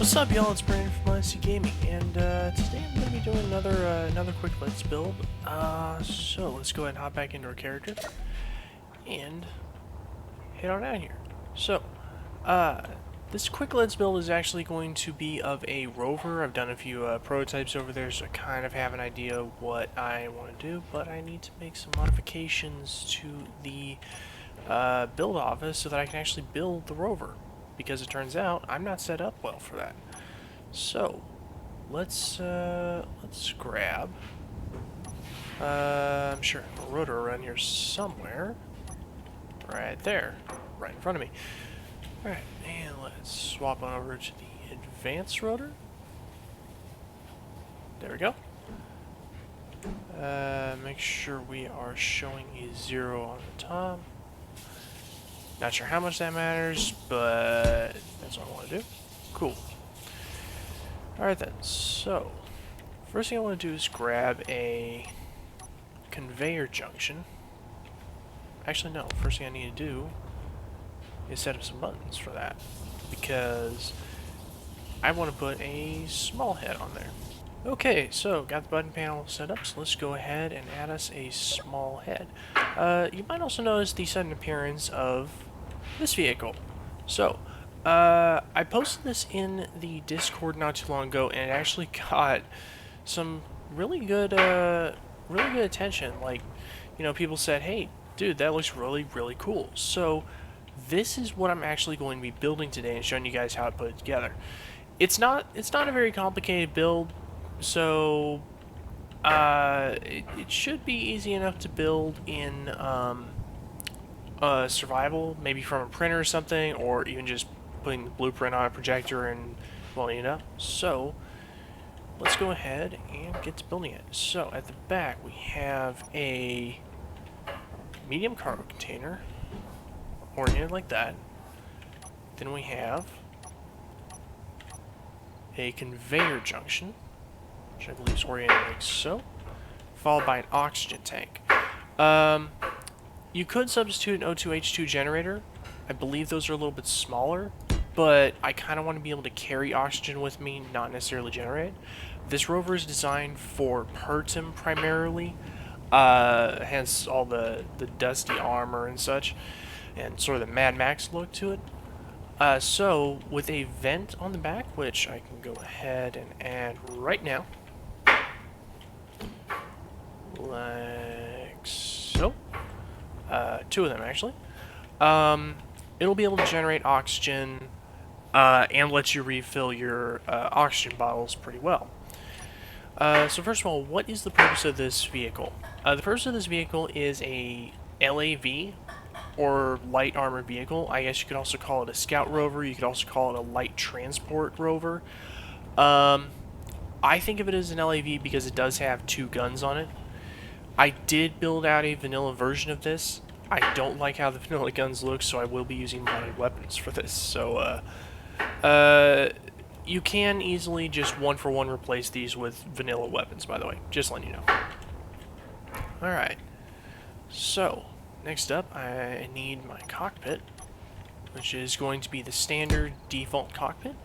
What's up, y'all? It's Brandon from IC Gaming, and today I'm going to be doing another quick Let's build. So let's go ahead and hop back into our character and head on out here. So, this quick Let's build is actually going to be of a rover. I've done a few prototypes over there, so I kind of have an idea what I want to do, but I need to make some modifications to the build office so that I can actually build the rover, because it turns out I'm not set up well for that. So let's grab I'm sure I have a rotor around here somewhere. Right there, right in front of me. Alright, and let's swap on over to the advanced rotor. There we go. Make sure we are showing a 0 on the top. Not sure how much that matters, but that's what I want to do. Cool. Alright then, so first thing I want to do is grab a conveyor junction. Actually no, first thing I need to do is set up some buttons for that, because I want to put a small head on there. Okay, so got the button panel set up, so let's go ahead and add us a small head. You might also notice the sudden appearance of this vehicle. So, I posted this in the Discord not too long ago, and it actually got some really good attention. Like, you know, people said, "Hey, dude, that looks really, really cool." So, this is what I'm actually going to be building today and showing you guys how I put it together. It's not a very complicated build, so it should be easy enough to build in survival, maybe from a printer or something, or even just putting the blueprint on a projector and welding it up. So let's go ahead and get to building it. So at the back we have a medium cargo container oriented like that. Then we have a conveyor junction, which I believe is oriented like so, followed by an oxygen tank. You could substitute an O2H2 generator. I believe those are a little bit smaller, but I kind of want to be able to carry oxygen with me, not necessarily generate. This rover is designed for Pertim primarily, hence all the dusty armor and such, and sort of the Mad Max look to it. So, with a vent on the back, which I can go ahead and add right now, like so. Two of them actually. It'll be able to generate oxygen and let you refill your oxygen bottles pretty well. So first of all, what is the purpose of this vehicle? The purpose of this vehicle is a LAV, or light armored vehicle. I guess you could also call it a scout rover. You could also call it a light transport rover. I think of it as an LAV because it does have 2 guns on it. I did build out a vanilla version of this. I don't like how the vanilla guns look, so I will be using modded weapons for this. So, you can easily just 1-for-1 replace these with vanilla weapons, by the way. Just letting you know. Alright. So, next up, I need my cockpit, which is going to be the standard default cockpit.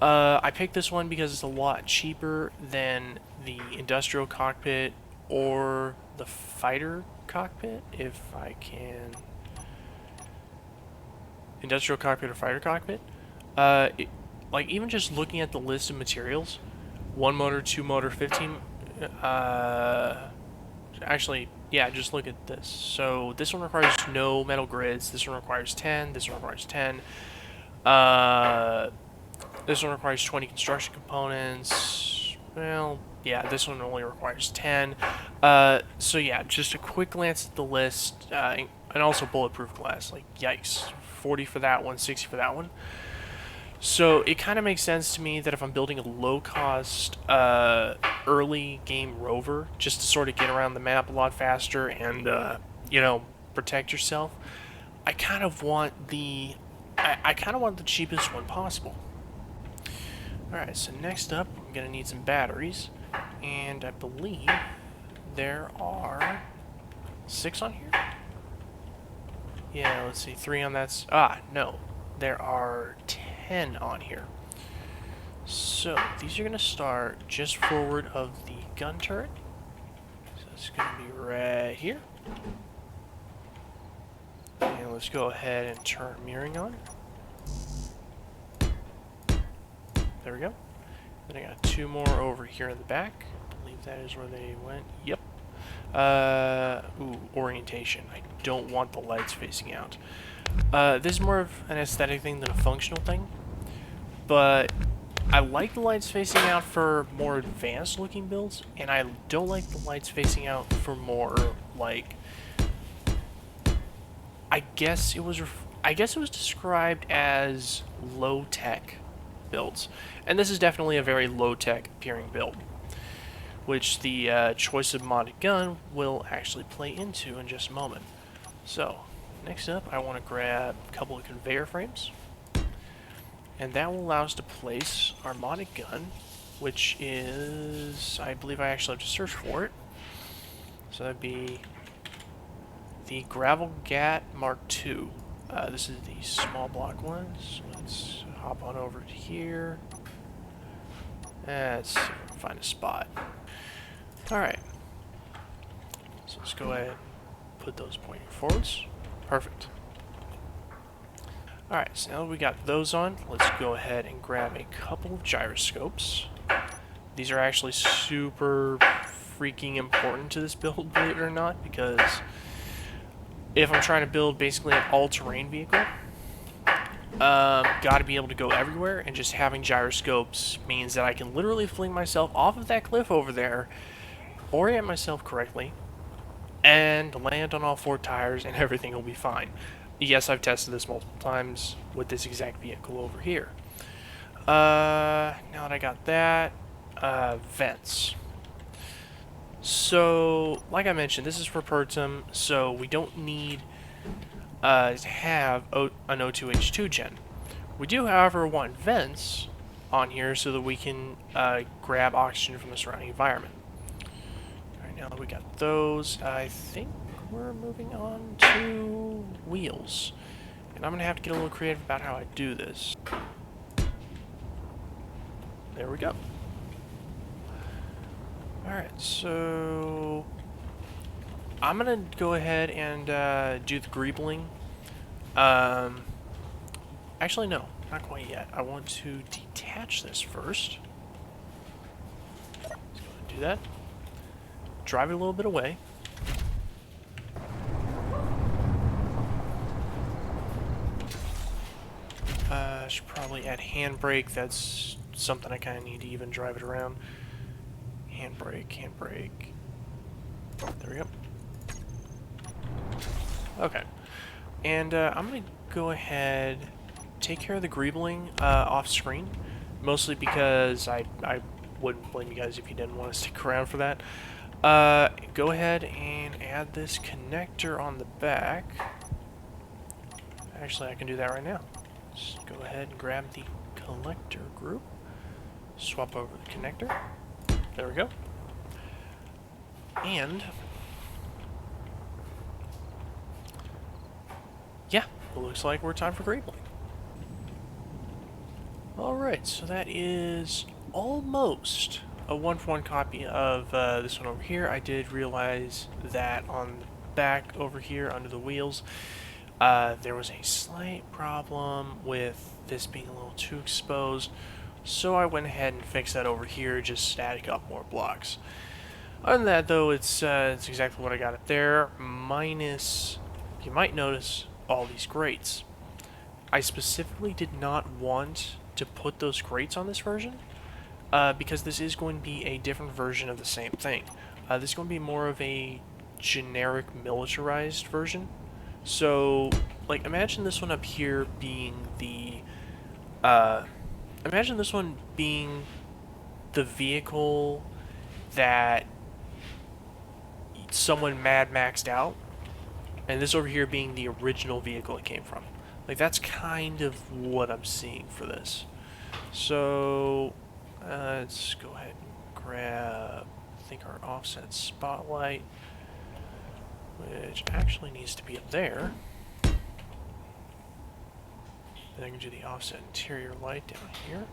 I picked this one because it's a lot cheaper than the industrial cockpit or the fighter cockpit, if I can. Industrial cockpit or fighter cockpit. Like, even just looking at the list of materials, 1 motor, 2 motor, 15. Actually, yeah, just look at this. So this one requires no metal grids. This one requires 10. This one requires 10. This one requires 20 construction components. Well, yeah, this one only requires 10. So yeah, just a quick glance at the list, and also bulletproof glass. Like, yikes. 40 for that one, 60 for that one. So it kind of makes sense to me that if I'm building a low-cost, early game rover, just to sort of get around the map a lot faster and, you know, protect yourself, I kind of want the cheapest one possible. Alright, so next up, I'm going to need some batteries, and I believe there are 6 on here? Yeah, let's see, 3 on that. No, there are 10 on here. so these are going to start just forward of the gun turret. So it's going to be right here. And let's go ahead and turn mirroring on. There we go. Then I got two more over here in the back. I believe that is where they went. Yep. Ooh, orientation. I don't want the lights facing out. This is more of an aesthetic thing than a functional thing. But I like the lights facing out for more advanced looking builds, and I don't like the lights facing out for more like, I guess it was described as low-tech builds, and this is definitely a very low-tech appearing build, which the choice of modded gun will actually play into in just a moment. So next up, I want to grab a couple of conveyor frames, and that will allow us to place our modded gun, which is, I believe I actually have to search for it. So that'd be the Gravel Gat Mark II. This is the small block one, so let's hop on over to here. Let's see if we can find a spot. Alright. So let's go ahead and put those pointing forwards. Perfect. Alright, so now that we got those on, let's go ahead and grab a couple of gyroscopes. These are actually super freaking important to this build, believe it or not, because if I'm trying to build basically an all-terrain vehicle, gotta be able to go everywhere, and just having gyroscopes means that I can literally fling myself off of that cliff over there, orient myself correctly, and land on all four tires, and everything will be fine. Yes, I've tested this multiple times with this exact vehicle over here. Now that I got that, vents. So, like I mentioned, this is for Pertum, so we don't need to have an O2H2 gen. We do, however, want vents on here so that we can grab oxygen from the surrounding environment. Alright, now that we got those, I think we're moving on to wheels. And I'm going to have to get a little creative about how I do this. There we go. Alright, so I'm going to go ahead and do the greebling. Actually, no, not quite yet. I want to detach this first. Let's go ahead and do that. Drive it a little bit away. Should probably add handbrake. That's something I kind of need to even drive it around. Handbrake, handbrake. There we go. Okay. And I'm going to go ahead, take care of the greebling off screen. Mostly because I wouldn't blame you guys if you didn't want to stick around for that. Go ahead and add this connector on the back. Actually, I can do that right now. Just go ahead and grab the collector group. Swap over the connector. There we go. And yeah, it looks like we're time for greebling. Alright, so that is almost a one-for-one copy of this one over here. I did realize that on the back over here under the wheels, there was a slight problem with this being a little too exposed, so I went ahead and fixed that over here, just static up more blocks. Other than that, though, it's exactly what I got it there, minus, you might notice, all these grates. I specifically did not want to put those grates on this version, because this is going to be a different version of the same thing. This is going to be more of a generic militarized version. So, like, imagine this one up here being the, imagine this one being the vehicle that someone Mad Maxed out, and this over here being the original vehicle it came from. Like, that's kind of what I'm seeing for this. So, let's go ahead and grab, I think, our offset spotlight, which actually needs to be up there. Then I can do the offset interior light down here.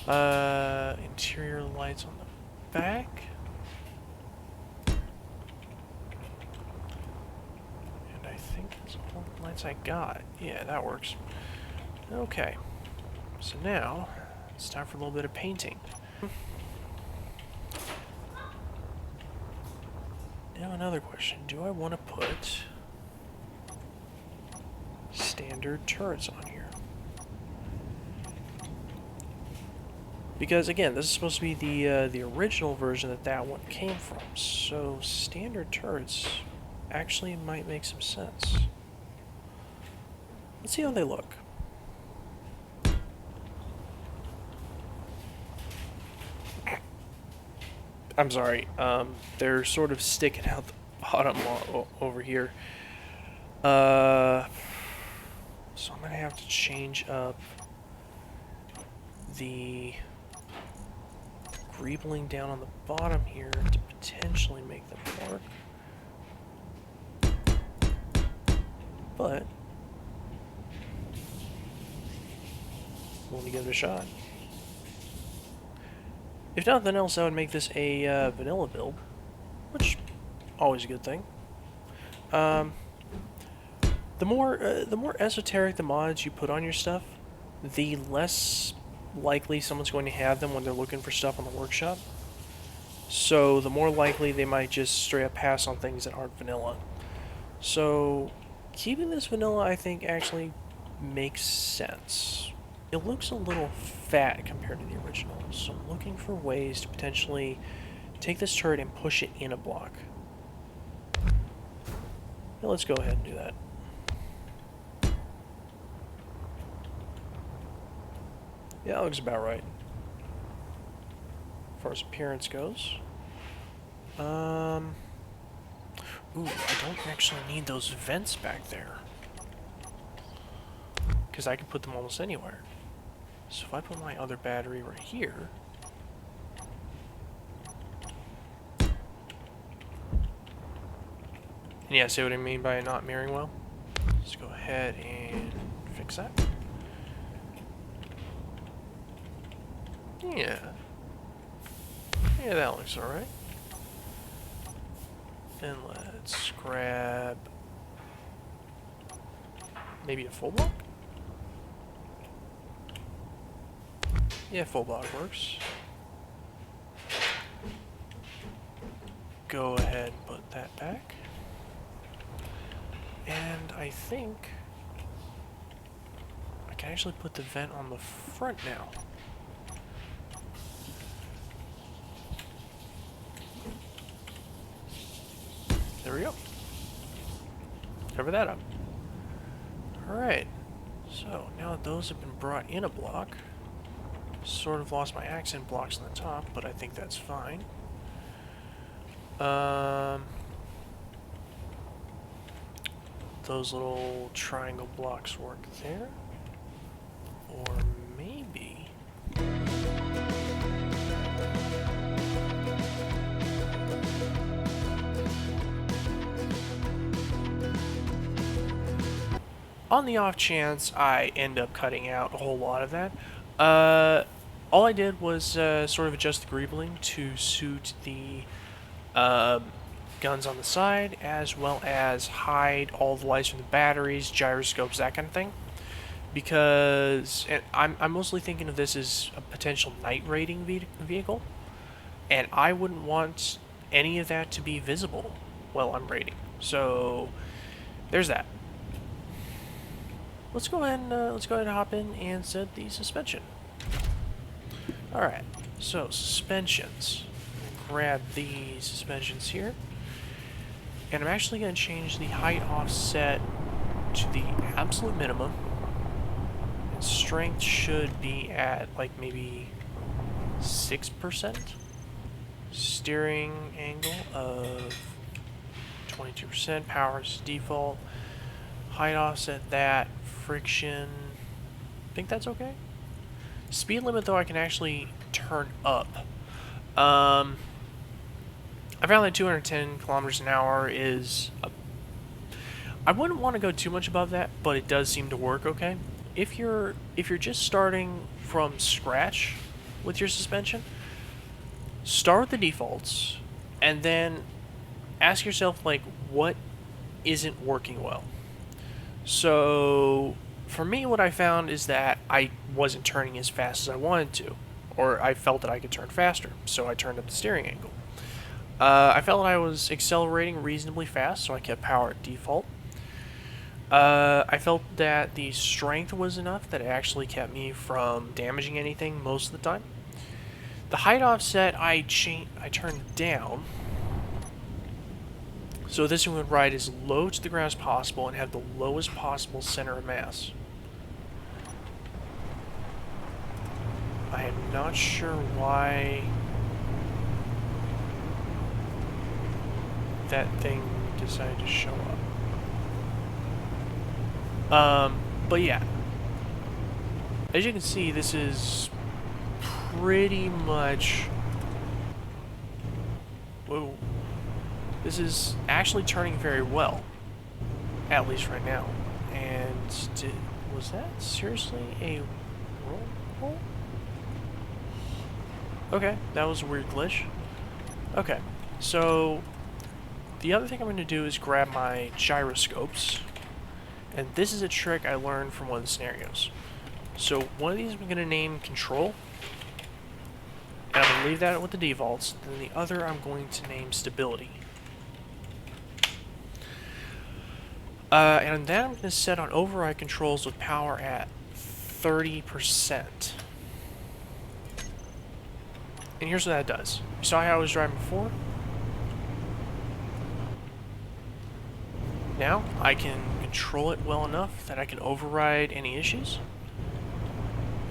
Interior lights on the back. And I think that's all the lights I got. Yeah, that works. Okay. So now, it's time for a little bit of painting. Now another question. Do I want to put standard turrets on here? Because again, this is supposed to be the original version that one came from. So standard turrets actually might make some sense. Let's see how they look. I'm sorry. They're sort of sticking out the bottom over here. So I'm gonna have to change up the greebling down on the bottom here to potentially make them work. But we'll give it a shot. If nothing else, I would make this a vanilla build, which always a good thing. The more esoteric the mods you put on your stuff, the less likely someone's going to have them when they're looking for stuff on the workshop. So the more likely they might just straight up pass on things that aren't vanilla. So keeping this vanilla, I think, actually makes sense. It looks a little fat compared to the original, so I'm looking for ways to potentially take this turret and push it in a block. Now let's go ahead and do that. Yeah, that looks about right. As far as appearance goes. Ooh, I don't actually need those vents back there, because I can put them almost anywhere. So if I put my other battery right here, and yeah, see what I mean by it not mirroring well? Let's go ahead and fix that. Yeah. Yeah, that looks alright. And let's grab maybe a full block? Yeah, full block works. Go ahead and put that back. And I think I can actually put the vent on the front now. There we go. Cover that up. Alright. So, now that those have been brought in a block, sort of lost my accent blocks on the top, but I think that's fine. Those little triangle blocks work there. Or maybe... on the off chance I end up cutting out a whole lot of that, all I did was sort of adjust the greebling to suit the guns on the side, as well as hide all the lights from the batteries, gyroscopes, that kind of thing. Because I'm mostly thinking of this as a potential night raiding vehicle, and I wouldn't want any of that to be visible while I'm raiding. So there's that. Let's go ahead and hop in and set the suspension. Alright, so suspensions. Grab the suspensions here. And I'm actually going to change the height offset to the absolute minimum. And strength should be at like maybe 6%. Steering angle of 22%. Power is default. Height offset that. Friction. I think that's okay. Speed limit, though, I can actually turn up. I found that 210 kilometers an hour is... I wouldn't want to go too much above that, but it does seem to work okay. If you're just starting from scratch with your suspension, start with the defaults, and then ask yourself, like, what isn't working well. So, for me, what I found is that I wasn't turning as fast as I wanted to, or I felt that I could turn faster, so I turned up the steering angle. I felt that I was accelerating reasonably fast, so I kept power at default. I felt that the strength was enough that it actually kept me from damaging anything most of the time. The height offset I turned down, so this one would ride as low to the ground as possible and have the lowest possible center of mass. I am not sure why that thing decided to show up. But yeah. As you can see, this is pretty much... Whoa. This is actually turning very well. At least right now. And was that seriously a roll? Okay, that was a weird glitch. Okay, so the other thing I'm going to do is grab my gyroscopes. And this is a trick I learned from one of the scenarios. So one of these I'm going to name control. And I'm going to leave that with the defaults. Then the other I'm going to name stability. And then I'm going to set on override controls with power at 30%. And here's what that does. You saw how I was driving before? Now I can control it well enough that I can override any issues.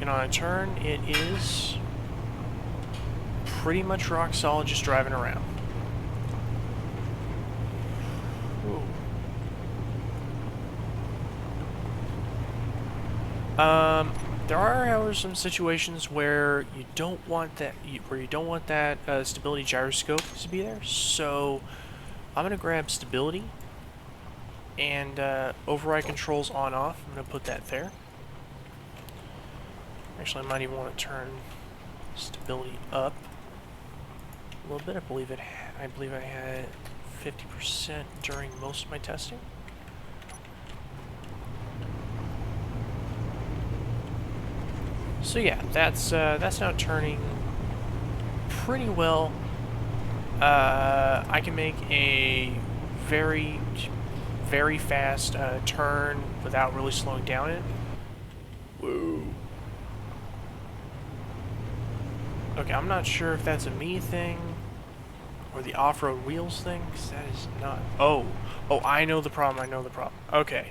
And on a turn, it is pretty much rock solid just driving around. Ooh. There are, however, some situations where you don't want that, stability gyroscope to be there. So I'm gonna grab stability and override controls on off. I'm gonna put that there. Actually, I might even want to turn stability up a little bit. I believe I had 50% during most of my testing. So yeah, that's now turning pretty well. I can make a very, very fast turn without really slowing down it. Whoa. Okay, I'm not sure if that's a me thing or the off-road wheels thing, because that is not... Oh, I know the problem, Okay.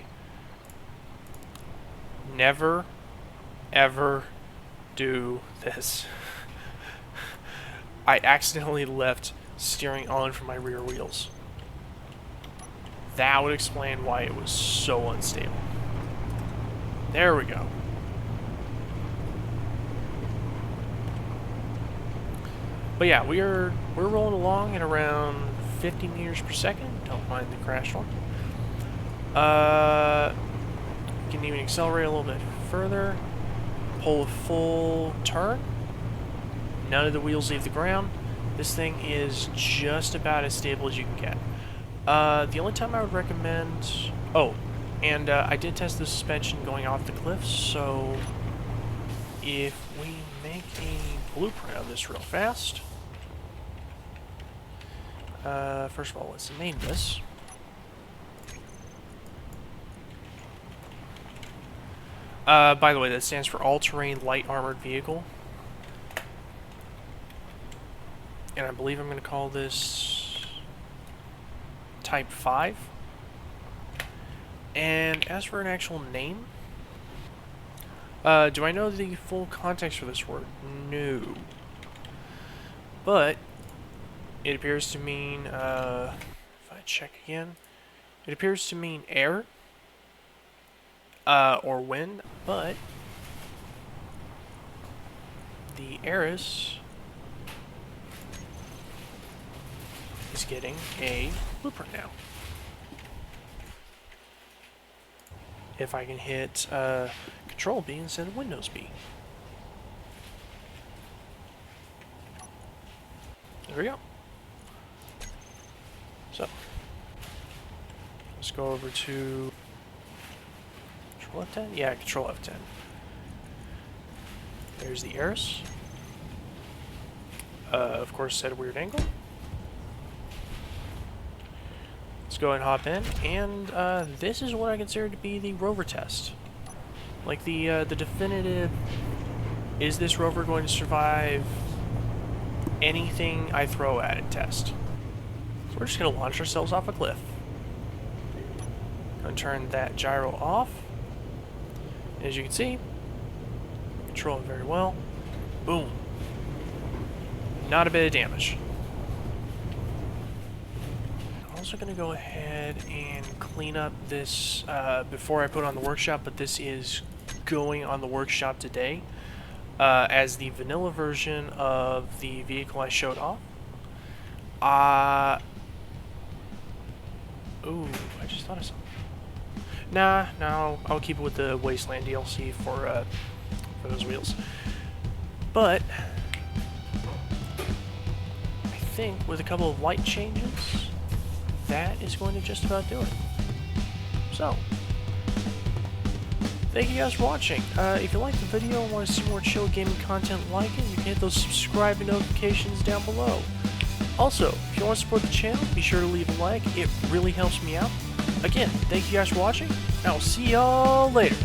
Never, ever do this. I accidentally left steering on for my rear wheels. That would explain why it was so unstable. There we go. But yeah, we're rolling along at around 50 meters per second. Don't mind the crash one. You can even accelerate a little bit further. Pull a full turn. None of the wheels leave the ground. This thing is just about as stable as you can get. The only time I would recommend... Oh, and I did test the suspension going off the cliff, so if we make a blueprint of this real fast... first of all, let's name this. By the way, that stands for All-Terrain Light Armored Vehicle. And I believe I'm going to call this Type 5. And as for an actual name, do I know the full context for this word? No. But it appears to mean, if I check again, it appears to mean air or wind, but the Aeras is getting a blueprint now. If I can hit Control B instead of Windows B. There we go. So, let's go over to Control F10? Yeah, Control F10. There's the Aeras. Of course, at a weird angle. Let's go ahead and hop in, and this is what I consider to be the rover test. Like the definitive, is this rover going to survive anything I throw at it test. So we're just going to launch ourselves off a cliff. Going to turn that gyro off. As you can see, control it very well. Boom. Not a bit of damage. I'm also going to go ahead and clean up this before I put it on the workshop, but this is going on the workshop today as the vanilla version of the vehicle I showed off. Ooh, I just thought of something. Nah, no, I'll keep it with the Wasteland DLC for those wheels. But I think with a couple of light changes, that is going to just about do it. So, thank you guys for watching. If you liked the video and want to see more chill gaming content like it, you can hit those subscribe and notifications down below. Also, if you want to support the channel, be sure to leave a like. It really helps me out. Again, thank you guys for watching, and I'll see y'all later.